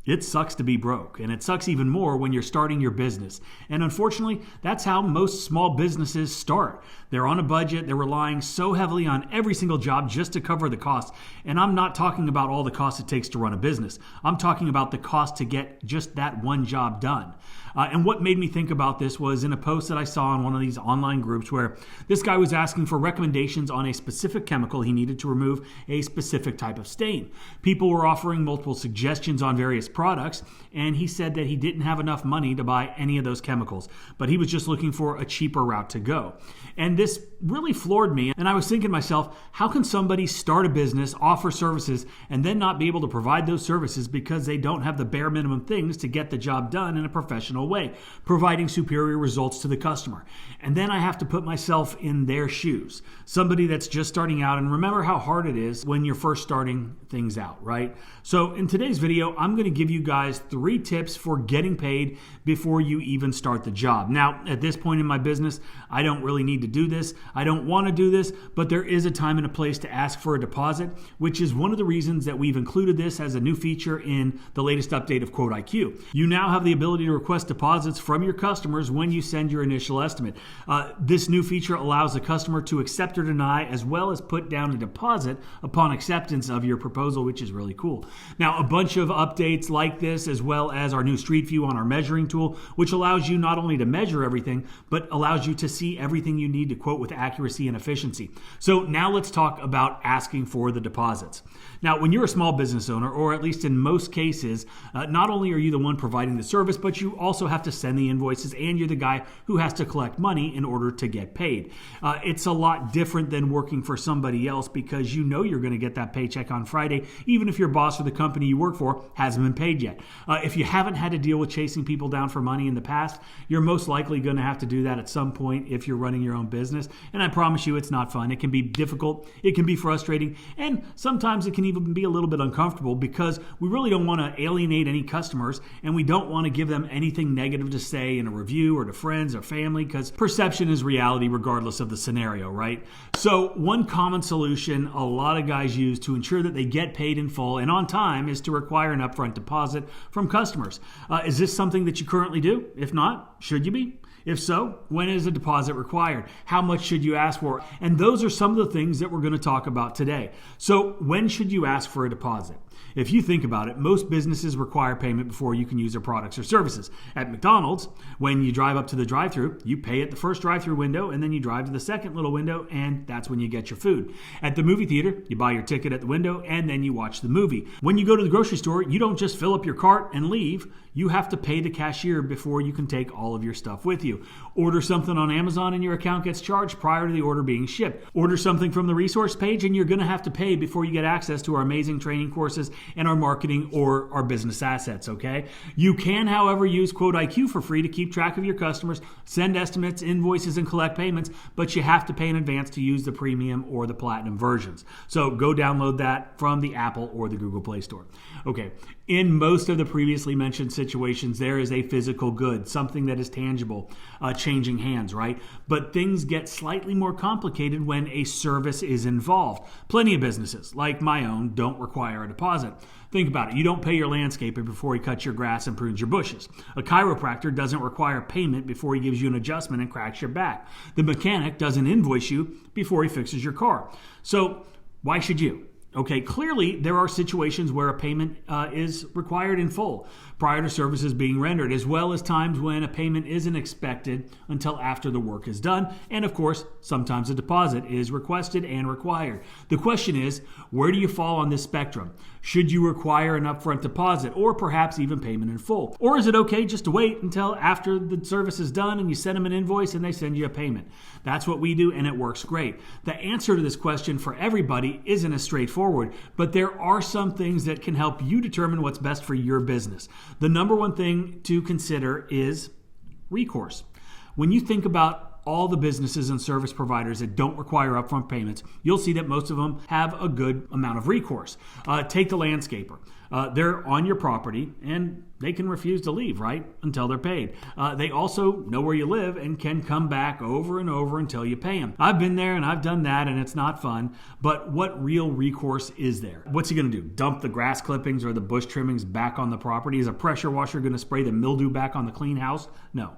It sucks to be broke, and it sucks even more when you're starting your business. And unfortunately, that's how most small businesses start. They're on a budget, they're relying so heavily on every single job just to cover the cost. And I'm not talking about all the costs it takes to run a business. I'm talking about the cost to get just that one job done. And what made me think about this was in a post that I saw in one of these online groups where this guy was asking for recommendations on a specific chemical he needed to remove a specific type of stain. People were offering multiple suggestions on various products, and he said that he didn't have enough money to buy any of those chemicals, but he was just looking for a cheaper route to go. And this really floored me, and I was thinking to myself, how can somebody start a business, offer services, and then not be able to provide those services because they don't have the bare minimum things to get the job done in a professional way, providing superior results to the customer? And then I have to put myself in their shoes, somebody that's just starting out, and remember how hard it is when you're first starting things out, right? So in today's video, I'm going to give you guys 3 tips for getting paid before you even start the job. Now, at this point in my business, I don't really need to do this. I don't want to do this, but there is a time and a place to ask for a deposit, which is one of the reasons that we've included this as a new feature in the latest update of 𝗤𝘂𝗂𝗜𝗄. You now have the ability to request deposits from your customers when you send your initial estimate. This new feature allows the customer to accept or deny, as well as put down a deposit upon acceptance of your proposal, which is really cool. Now, a bunch of updates like this, as well as our new Street View on our measuring tool, which allows you not only to measure everything, but allows you to see everything you need to quote with accuracy and efficiency. So now let's talk about asking for the deposits. Now, when you're a small business owner, or at least in most cases, not only are you the one providing the service, but you also have to send the invoices, and you're the guy who has to collect money in order to get paid. It's a lot different than working for somebody else because you know you're going to get that paycheck on Friday, even if your boss or the company you work for hasn't been paid yet. If you haven't had to deal with chasing people down for money in the past, you're most likely going to have to do that at some point if you're running your own business. And I promise you, it's not fun. It can be difficult. It can be frustrating. And sometimes it can even be a little bit uncomfortable because we really don't want to alienate any customers, and we don't want to give them anything negative to say in a review or to friends or family, because perception is reality regardless of the scenario, right? So one common solution a lot of guys use to ensure that they get paid in full and on time is to require an upfront deposit from customers. Is this something that you currently do? If not, should you be? If so, when is a deposit required? How much should you ask for? And those are some of the things that we're going to talk about today. So when should you ask for a deposit? If you think about it, most businesses require payment before you can use their products or services. At McDonald's, when you drive up to the drive-thru, you pay at the first drive-thru window, and then you drive to the second little window, and that's when you get your food. At the movie theater, you buy your ticket at the window, and then you watch the movie. When you go to the grocery store, you don't just fill up your cart and leave. You have to pay the cashier before you can take all of your stuff with you. Order something on Amazon and your account gets charged prior to the order being shipped. Order something from the resource page and you're going to have to pay before you get access to our amazing training courses and our marketing or our business assets, okay? You can, however, use 𝗤𝘂𝗂𝗜𝗄 for free to keep track of your customers, send estimates, invoices, and collect payments, but you have to pay in advance to use the premium or the platinum versions. So go download that from the Apple or the Google Play Store. Okay, in most of the previously mentioned situations, there is a physical good, something that is tangible, changing hands, right? But things get slightly more complicated when a service is involved. Plenty of businesses, like my own, don't require a deposit. Think about it. You don't pay your landscaper before he cuts your grass and prunes your bushes. A chiropractor doesn't require payment before he gives you an adjustment and cracks your back. The mechanic doesn't invoice you before he fixes your car. So why should you? Okay, clearly there are situations where a payment is required in full prior to services being rendered, as well as times when a payment isn't expected until after the work is done. And of course, sometimes a deposit is requested and required. The question is, where do you fall on this spectrum? Should you require an upfront deposit or perhaps even payment in full? Or is it okay just to wait until after the service is done and you send them an invoice and they send you a payment? That's what we do, and it works great. The answer to this question for everybody isn't as straightforward, but there are some things that can help you determine what's best for your business. The number one thing to consider is recourse. When you think about all the businesses and service providers that don't require upfront payments, you'll see that most of them have a good amount of recourse. Take the landscaper. They're on your property and they can refuse to leave, right? Until they're paid. They also know where you live and can come back over and over until you pay them. I've been there and I've done that and it's not fun, but what real recourse is there? What's he going to do? Dump the grass clippings or the bush trimmings back on the property? Is a pressure washer going to spray the mildew back on the clean house? No.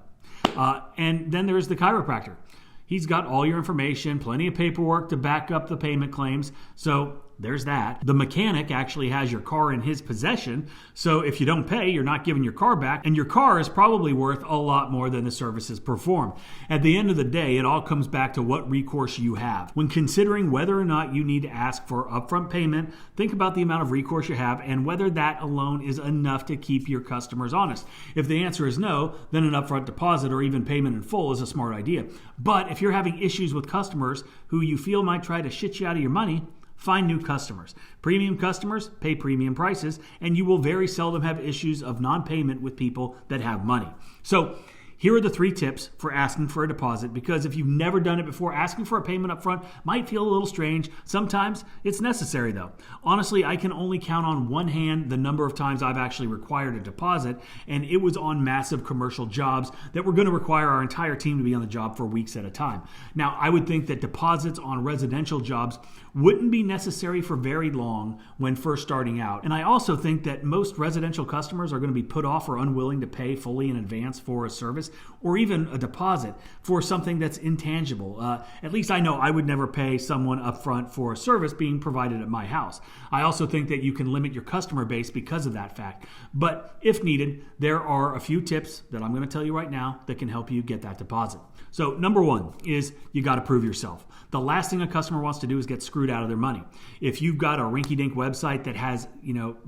And then there's the chiropractor. He's got all your information, plenty of paperwork to back up the payment claims. So there's that. The mechanic actually has your car in his possession. So if you don't pay, you're not giving your car back. And your car is probably worth a lot more than the services performed. At the end of the day, it all comes back to what recourse you have. When considering whether or not you need to ask for upfront payment, think about the amount of recourse you have and whether that alone is enough to keep your customers honest. If the answer is no, then an upfront deposit or even payment in full is a smart idea. But if you're having issues with customers who you feel might try to shit you out of your money, find new customers. Premium customers pay premium prices, and you will very seldom have issues of non-payment with people that have money. So here are the 3 tips for asking for a deposit, because if you've never done it before, asking for a payment up front might feel a little strange. Sometimes it's necessary though. Honestly, I can only count on one hand the number of times I've actually required a deposit, and it was on massive commercial jobs that were going to require our entire team to be on the job for weeks at a time. Now, I would think that deposits on residential jobs wouldn't be necessary for very long when first starting out. And I also think that most residential customers are going to be put off or unwilling to pay fully in advance for a service or even a deposit for something that's intangible. At least I know I would never pay someone upfront for a service being provided at my house. I also think that you can limit your customer base because of that fact. But if needed, there are a few tips that I'm going to tell you right now that can help you get that deposit. So number 1 is you got to prove yourself. The last thing a customer wants to do is get screwed out of their money. If you've got a rinky-dink website that has,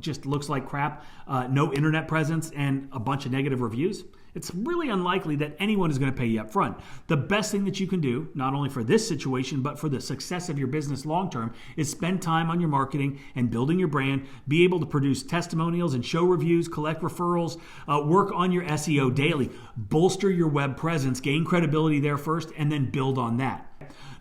just looks like crap, no internet presence, and a bunch of negative reviews, it's really unlikely that anyone is going to pay you up front. The best thing that you can do, not only for this situation, but for the success of your business long-term, is spend time on your marketing and building your brand, be able to produce testimonials and show reviews, collect referrals, work on your SEO daily, bolster your web presence, gain credibility there first, and then build on that.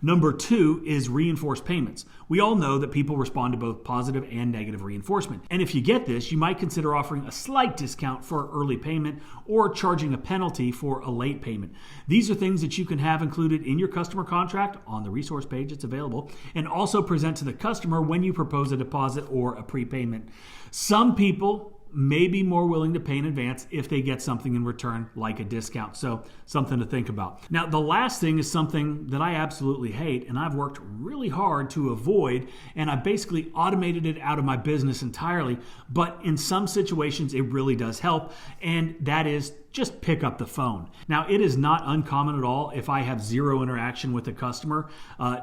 Number 2 is reinforced payments. We all know that people respond to both positive and negative reinforcement. And if you get this, you might consider offering a slight discount for early payment or charging a penalty for a late payment. These are things that you can have included in your customer contract on the resource page. It's available, and also present to the customer when you propose a deposit or a prepayment. Some people may be more willing to pay in advance if they get something in return, like a discount. So something to think about. Now, the last thing is something that I absolutely hate, and I've worked really hard to avoid, and I basically automated it out of my business entirely. But in some situations, it really does help, and that is just pick up the phone. Now, it is not uncommon at all if I have zero interaction with a customer,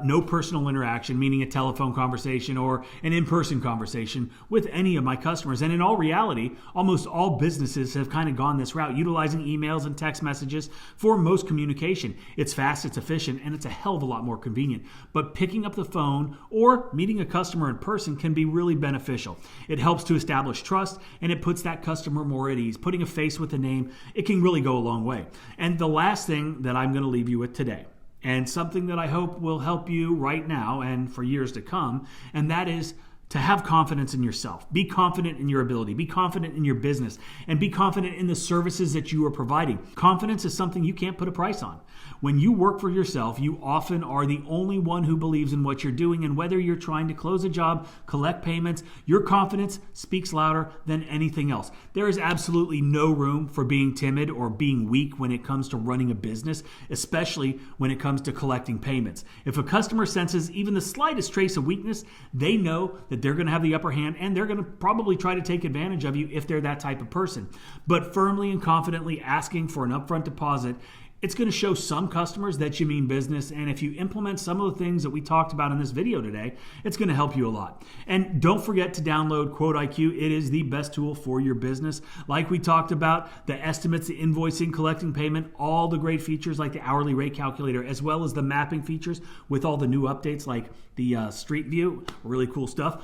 no personal interaction, meaning a telephone conversation or an in-person conversation with any of my customers. And in all reality, almost all businesses have kind of gone this route, utilizing emails and text messages for most communication. It's fast, it's efficient, and it's a hell of a lot more convenient. But picking up the phone or meeting a customer in person can be really beneficial. It helps to establish trust, and it puts that customer more at ease. Putting a face with a name, it can really go a long way. And the last thing that I'm going to leave you with today, and something that I hope will help you right now and for years to come, and that is to have confidence in yourself. Be confident in your ability. Be confident in your business. And be confident in the services that you are providing. Confidence is something you can't put a price on. When you work for yourself, you often are the only one who believes in what you're doing. And whether you're trying to close a job, collect payments, your confidence speaks louder than anything else. There is absolutely no room for being timid or being weak when it comes to running a business, especially when it comes to collecting payments. If a customer senses even the slightest trace of weakness, they know that they're going to have the upper hand, and they're going to probably try to take advantage of you if they're that type of person. But firmly and confidently asking for an upfront deposit, it's going to show some customers that you mean business, and if you implement some of the things that we talked about in this video today, it's going to help you a lot. And don't forget to download 𝗤𝘂cie𝗁𝗏. It is the best tool for your business. Like we talked about, the estimates, the invoicing, collecting payment, all the great features like the hourly rate calculator, as well as the mapping features with all the new updates like the Street View. Really cool stuff.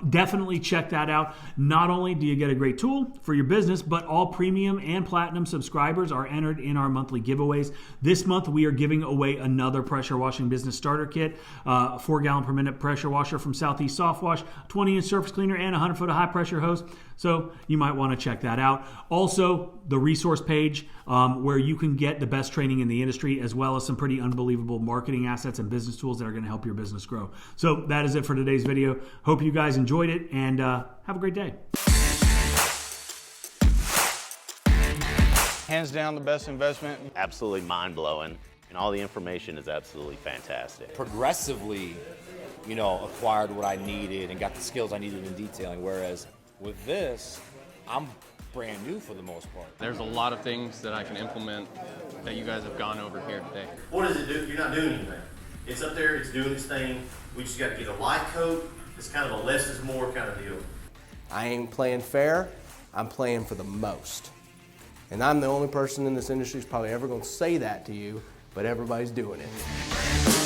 Definitely check that out. Not only do you get a great tool for your business, but all premium and platinum subscribers are entered in our monthly giveaways. This month, we are giving away another pressure washing business starter kit, a 4 gallon per minute pressure washer from Southeast Soft Wash, 20-inch surface cleaner, and a 100-foot high pressure hose. So you might want to check that out. Also, the resource page where you can get the best training in the industry, as well as some pretty unbelievable marketing assets and business tools that are going to help your business grow. So that is it for today's video. Hope you guys enjoyed it, and have a great day. Hands down the best investment. Absolutely mind-blowing, and all the information is absolutely fantastic. Progressively, acquired what I needed and got the skills I needed in detailing, whereas with this, I'm brand new for the most part. There's a lot of things that I can implement that you guys have gone over here today. What does it do? You're not doing anything. It's up there, it's doing its thing. We just got to get a light coat. It's kind of a less is more kind of deal. I ain't playing fair, I'm playing for the most. And I'm the only person in this industry who's probably ever going to say that to you, but everybody's doing it.